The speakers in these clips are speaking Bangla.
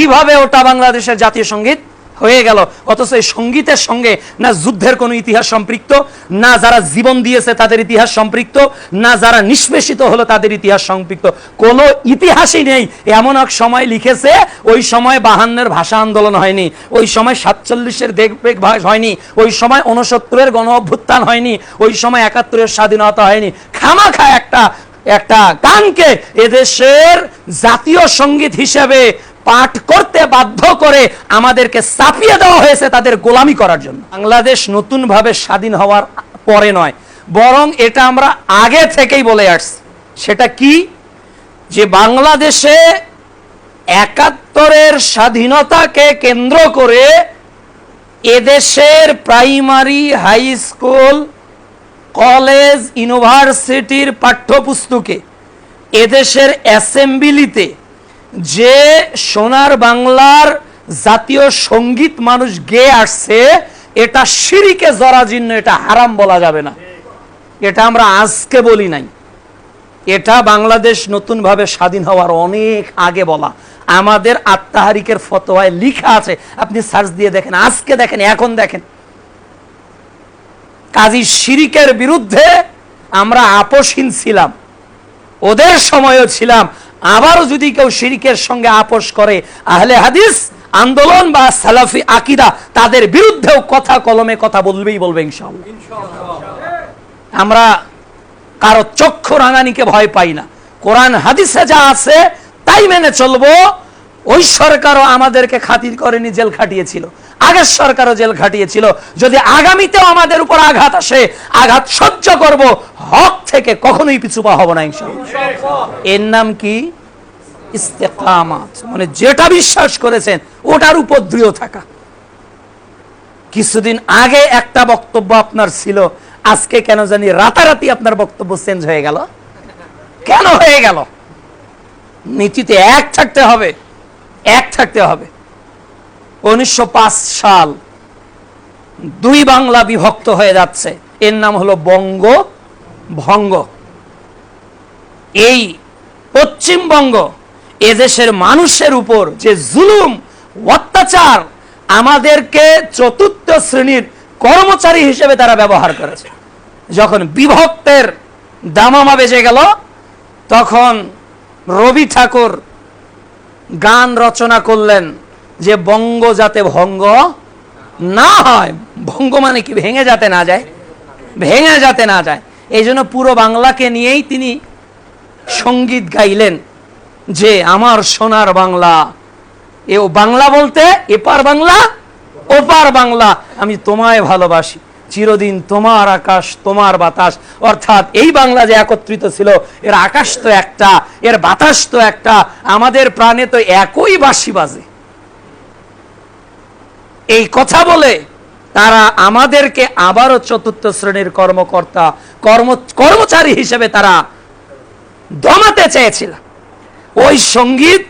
কিভাবে ওটা বাংলাদেশের জাতীয় সঙ্গীত হয়ে গেল? অথচ এই সঙ্গীতের সঙ্গে না যুদ্ধের কোনো ইতিহাস সম্পৃক্ত, না যারা জীবন দিয়েছে তাদের ইতিহাস সম্পৃক্ত, না যারা নিষ্পেষিত হলো তাদের ইতিহাস সম্পৃক্ত। কোনো ইতিহাসই নেই। এমন এক সময় লিখেছে, ওই সময় 52-এর ভাষা আন্দোলন হয়নি, ওই সময় 47-এর দেশপ্রেম হয়নি, ওই সময় 69-এর গণ অভ্যুত্থান হয়নি, ওই সময় 71-এর স্বাধীনতা হয়নি। খামাখা একটা গানকে এদেশের জাতীয় সঙ্গীত হিসেবে পাঠ করতে বাধ্য করে আমাদেরকে চাপিয়ে দেওয়া হয়েছে তাদের গোলামি করার জন্য। বাংলাদেশ নতুন ভাবে স্বাধীন হওয়ার পরে নয়, বরং এটা আমরা আগে থেকেই বলে আসছি। সেটা কি? যে বাংলাদেশে 71-এর স্বাধীনতাকে কেন্দ্র করে এদেশের প্রাইমারি, হাই স্কুল, কলেজ, ইউনিভার্সিটির পাঠ্যপুস্তকে, এদেশের অ্যাসেম্বলিতে যে সোনার বাংলার জাতীয় সঙ্গীত মানুষ গেয়ে আসছে, এটা শিরকে জরাজীর্ণ, এটা হারাম বলা যাবে না। এটা আমরা আজকে বলি নাই, এটা বাংলাদেশ নতুন ভাবে স্বাধীন হওয়ার অনেক আগে বলা। আমাদের আত্মাহারিকের ফতোয়ায় লেখা আছে, আপনি সার্চ দিয়ে দেখেন, আজকে দেখেন, এখন দেখেন। কাজী শিরকের বিরুদ্ধে আমরা আপোষহীন ছিলাম, ওদের সময়ও ছিলাম। আবারও যদি কেউ শিরকের সঙ্গে আপোষ করে, আহলে হাদিস আন্দোলন বা সালাফি আকীদা, তাদের বিরুদ্ধেও কথা কলমে কথা বলবে ইনশাআল্লাহ। আমরা কারো চক্ষু রাঙানিকে ভয় পাই না। কোরআন হাদিসে যা আছে তাই মেনে চলবো। ওই সরকারও আমাদেরকে খাতির করেনি, জেল খাটিয়েছিল। আগের সরকারও জেল খাটিয়েছিল। যদি আগামীতেও আমাদের উপর আঘাত আসে, আঘাত সহ্য করব, হক থেকে কখনোই পিছু পা হব না ইনশাআল্লাহ। এর নাম কি? ইস্তেকামাত, মানে যেটা বিশ্বাস করেছেন ওটার উপর দৃঢ় থাকা। কিছুদিন আগে একটা বক্তব্য আপনার ছিল, আজকে কেন জানি রাতারাতি আপনার বক্তব্য চেঞ্জ হয়ে গেল। কেন হয়ে গেল? নীতিতে এক থাকতে হবে, এক থাকতে হবে। 1905 সাল 2 বাংলা বিভক্ত হয়ে যাচ্ছে, এর নাম হলো বঙ্গভঙ্গ। এই পশ্চিমবঙ্গ এদেশের মানুষের উপর যে জুলুম, অত্যাচার, আমাদেরকে চতুর্থ শ্রেণীর কর্মচারী হিসেবে তারা ব্যবহার করেছে। যখন বিভক্তের দামামা বেজে গেল, তখন রবি ঠাকুর গান রচনা করলেন যে বঙ্গ যাতে ভঙ্গ না হয়। ভঙ্গ মানে কি? ভেঙে যাতে না যায়, ভেঙে যাতে না যায়। এই জন্য পুরো বাংলাকে নিয়েই তিনি সঙ্গীত গাইলেন যে আমার সোনার বাংলা। এ বাংলা বলতে এপার বাংলা, ওপার বাংলা, আমি তোমায় ভালোবাসি, চিরদিন তোমার আকাশ তোমার বাতাস। অর্থাৎ এই বাংলা যে একত্রিত ছিল, এর আকাশ তো একটা, এর বাতাস তো একটা, আমাদের প্রাণে তো একই বাঁশি বাজে। এই কথা বলে তারা আমাদেরকে আবারও চতুর্থ শ্রেণীর কর্মচারী হিসেবে তারা দমাতে চেয়েছিল। ওই সঙ্গীত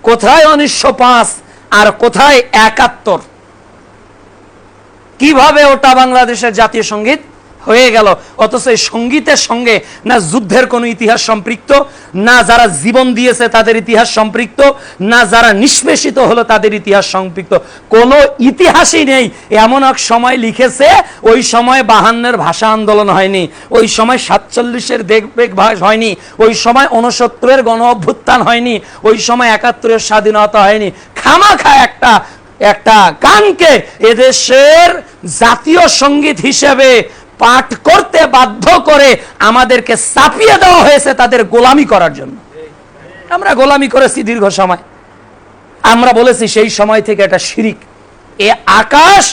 কোথায় 1905 আর কোথায় 71? কিভাবে ওটা বাংলাদেশের জাতীয় সঙ্গীত হয়ে গেল? অথচ এই সঙ্গীতের সঙ্গে না যুদ্ধের কোনো ইতিহাস সম্পৃক্ত, না যারা জীবন দিয়েছে তাদের ইতিহাস সম্পৃক্ত, না যারা নিষ্পেষিত হলো তাদের ইতিহাস সম্পৃক্ত। কোনো ইতিহাসই নেই। এমন এক সময় লিখেছে, ওই সময় 52-এর ভাষা আন্দোলন হয়নি, ওই সময় 47-এর দেশপ্রেম হয়নি, ওই সময় 69-এর গণ অভ্যুত্থান হয়নি, ওই সময় 71-এর স্বাধীনতা হয়নি। খামাখা একটা গানকে এদেশের জাতীয় সঙ্গীত হিসেবে পাঠ করতে বাধ্য করে আমাদেরকে চাপিয়ে দেওয়া হয়েছে তাদের গোলামি করার জন্য। আমরা গোলামি করেছি দীর্ঘ সময়। আমরা বলেছি সেই সময় থেকে এটা শিরিক। এ আকাশ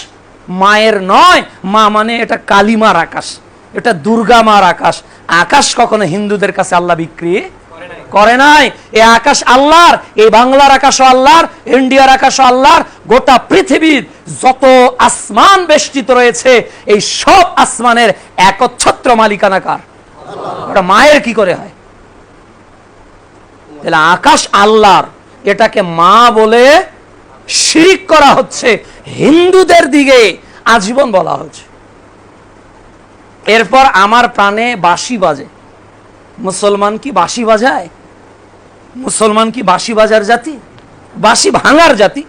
মায়ের নয়, মা মানে এটা কালিমার আকাশ, এটা দুর্গা মার আকাশ। আকাশ কখনো হিন্দুদের কাছে আল্লাহ বিক্রি করে নাই। এই আকাশ আল্লাহর, এই বাংলার আকাশও আল্লাহর, ইন্ডিয়ার আকাশও আল্লাহর। গোটা পৃথিবীর যত আসমান বেষ্টিত রয়েছে, এই সব আসমানের একচ্ছত্র মালিকানা কার? ওটা মায়ের কি করে হয়? তাহলে আকাশ আল্লাহর, এটাকে মা বলে শিরক করা হচ্ছে। হিন্দুদের দিকে আজীবন বলা হচ্ছে। এরপর আমার প্রাণে বাঁশি বাজে। মুসলমান কি বাঁশি বাজায়? মুসলমান কি বাঁশি বাজার জাতি? বাঁশি ভাঙার জাতি,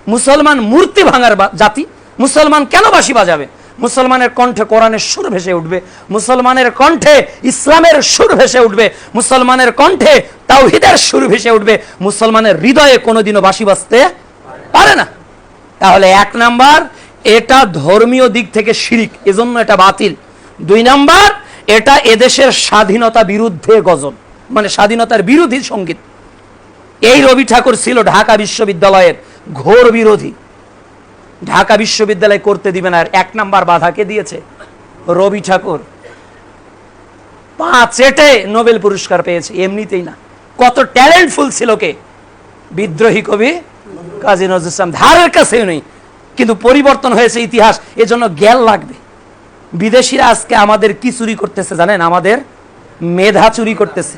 মুসলমান মূর্তি ভাঙার জাতি। মুসলমান কেন বাঁশি বাজাবে? মুসলমানের কণ্ঠে কোরআনের সুর ভেসে উঠবে, মুসলমানের কণ্ঠে ইসলামের সুর ভেসে উঠবে, মুসলমানের কণ্ঠে তাওহীদের সুর ভেসে উঠবে। মুসলমানের হৃদয়ে কোনোদিনও বাঁশি বাজতে পারে না। তাহলে 1 নাম্বার, এটা ধর্মীয় দিক থেকে শিরিক, এজন্য এটা বাতিল। 2 নাম্বার, এটা এদেশের স্বাধীনতা বিরুদ্ধে গজল, মানে স্বাধীনতার বিরোধী সঙ্গীত। এই রবি ঠাকুর ছিল ঢাকা বিশ্ববিদ্যালয়ের ঘোর বিরোধী। ঢাকা বিশ্ববিদ্যালয় করতে দিবে না। 1 নাম্বার বাধাকে দিয়েছে রবি ঠাকুর। 5 নোবেল পুরস্কার পেয়েছে, এমনিতেই না। কত ট্যালেন্টফুল ছিল কে? বিদ্রোহী কবি কাজী নজরুল ইসলাম, ধারের কাছেও নেই। কিন্তু পরিবর্তন হয়েছে ইতিহাস, এজন্য জ্ঞান লাগবে। বিদেশিরা আজকে আমাদের কি চুরি করতেছে জানেন? আমাদের মেধা চুরি করতেছে।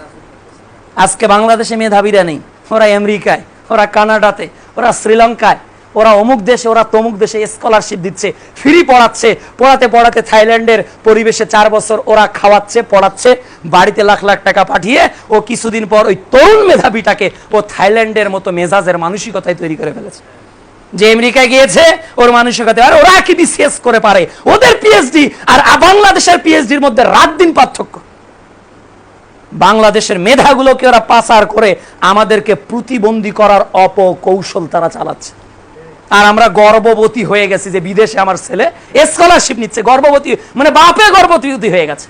আজকে বাংলাদেশে মেধাবীরা নেই, ওরা আমেরিকায়, ওরা কানাডাতে, ওরা শ্রীলঙ্কায়, ওরা অমুক দেশে, ওরা তমুক দেশে স্কলারশিপ দিচ্ছে, ফ্রি পড়াচ্ছে। পড়াতে পড়াতে থাইল্যান্ডের পরিবেশে 4 বছর ওরা খাওয়াচ্ছে, পড়াচ্ছে, বাড়িতে লাখ লাখ টাকা পাঠিয়ে ও কিছুদিন পর ওই তরুণ মেধাবীটাকে ও থাইল্যান্ডের মতো মেজাজের মানসিকতায় তৈরি করে ফেলেছে। যে আমেরিকায় গিয়েছে ওর মানসিকতা, আর ওরা কি বিসিএস করে পারে, ওদের পিএইচডি আর বাংলাদেশের পিএইচডির মধ্যে রাত দিন পার্থক্য। বাংলাদেশের মেধাগুলোকে ওরা পাচার করে আমাদেরকে প্রতিবন্ধী করার অপকৌশল তারা চালাচ্ছে। আর আমরা গর্ভবতী হয়ে গেছি যে বিদেশে আমার ছেলে স্কলারশিপ নিচ্ছে। গর্ভবতী মানে বাপে গর্ভবতী হয়ে গেছে।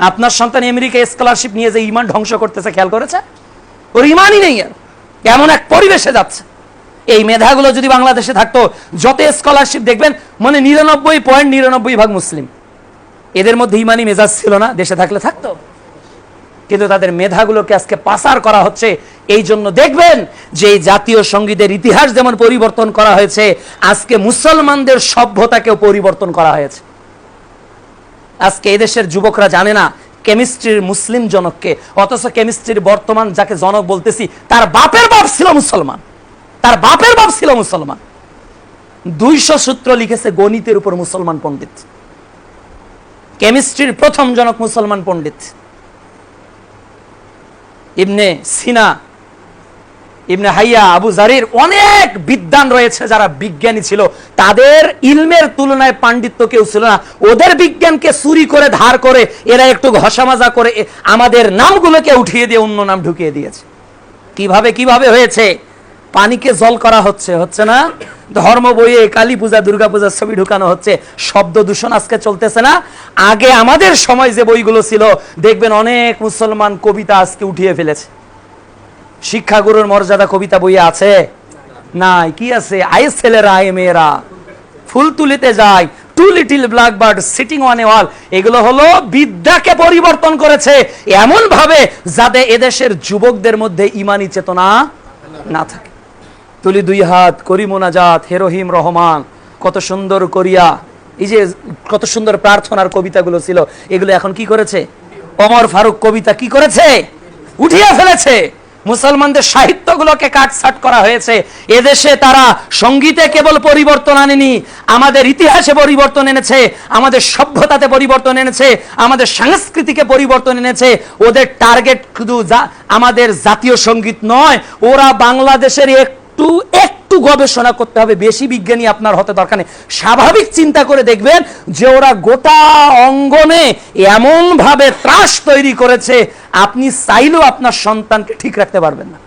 আপনার সন্তান আমেরিকায় স্কলারশিপ নিয়ে যে ইমান ধ্বংস করতেছে, খেয়াল করেছে? ওর ইমানই নেই, আর এমন এক পরিবেশে যাচ্ছে। এই মেধাগুলো যদি বাংলাদেশে থাকতো, যত স্কলারশিপ দেখবেন মানে 99.99% মুসলিম। এদের মধ্যে ইমানি মেজাজ ছিল না, দেশে থাকলে থাকতো। কিন্তু তাদের মেধাগুলোকে আজকে পাচার করা হচ্ছে। এই জন্য দেখবেন যে এই জাতীয় সঙ্গীতের ইতিহাস যেমন পরিবর্তন করা হয়েছে, আজকে মুসলমানদের সভ্যতাকেও পরিবর্তন করা হয়েছে। আজকে এদেশের যুবকরা জানে না কেমিস্ট্রির মুসলিম জনককে, অথচ কেমিস্ট্রির বর্তমান যাকে জনক বলতেছি তার বাপের বাপ ছিল মুসলমান, তার বাপের বাপ ছিল মুসলমান। 200 সূত্র লিখেছে গণিতের উপর মুসলমান পণ্ডিত। কেমিস্ট্রির প্রথম জনক মুসলমান পণ্ডিত। ইবনে সিনা, ইবনে হাইয়া, আবু জারির, অনেক বিদ্বান রয়েছে যারা বিজ্ঞানী ছিল। তাদের ইলমের তুলনায় পাণ্ডিত্য কেউ ছিল না। ওদের বিজ্ঞানকে চুরি করে ধার করে এরা একটু ঘষামাজা করে আমাদের নামগুলোকে উঠিয়ে দিয়ে অন্য নাম ঢুকিয়ে দিয়েছে। কিভাবে কিভাবে হয়েছে? পানিকে জল করা হচ্ছে, হচ্ছে না? ধর্ম বইয়ে কালী পূজা, দুর্গা পূজার ছবি ঢুকানো হচ্ছে। শব্দ দূষণ আজকে চলতেছে না? আগে আমাদের সময় যে বইগুলো ছিল, দেখবেন অনেক মুসলমান কবিতা আজকে উঠিয়ে ফেলেছে। শিক্ষাগুরুর মর্যাদা কবিতা বইয়ে আছে? নাই। কি আছে? আইস ছেলেরা, আই মেয়েরা, ফুল তুলিতে যায়, two little black bird sitting on a wall. এগুলো হলো বিদ্যাকে পরিবর্তন করেছে এমন ভাবে যাতে এদেশের যুবকদের মধ্যে ইমানি চেতনা না থাকে। তুলি 2 হাত, করি মোনাজাত, হে রহিম রহমান, কত সুন্দর করিয়া, এই যে কত সুন্দর প্রার্থনার কবিতাগুলো ছিল, এগুলো এখন কি করেছে? ওমর ফারুক কবিতা কি করেছে? উঠিয়ে ফেলেছে। মুসলমানদের সাহিত্যগুলোকে কাটছাট করা হয়েছে। এদেশে তারা সঙ্গীতে কেবল পরিবর্তন আনেনি, আমাদের ইতিহাসে পরিবর্তন এনেছে, আমাদের সভ্যতাতে পরিবর্তন এনেছে, আমাদের সংস্কৃতিকে পরিবর্তন এনেছে। ওদের টার্গেট শুধু আমাদের জাতীয় সঙ্গীত নয়, ওরা বাংলাদেশের একটু গবেষণা করতে হবে, বেশি বিজ্ঞানী আপনার হতে দরকার নেই। স্বাভাবিক চিন্তা করে দেখবেন যে ওরা গোটা অঙ্গনে এমন ভাবে ত্রাস তৈরি করেছে, আপনি চাইলেও আপনার সন্তানকে ঠিক রাখতে পারবেন না।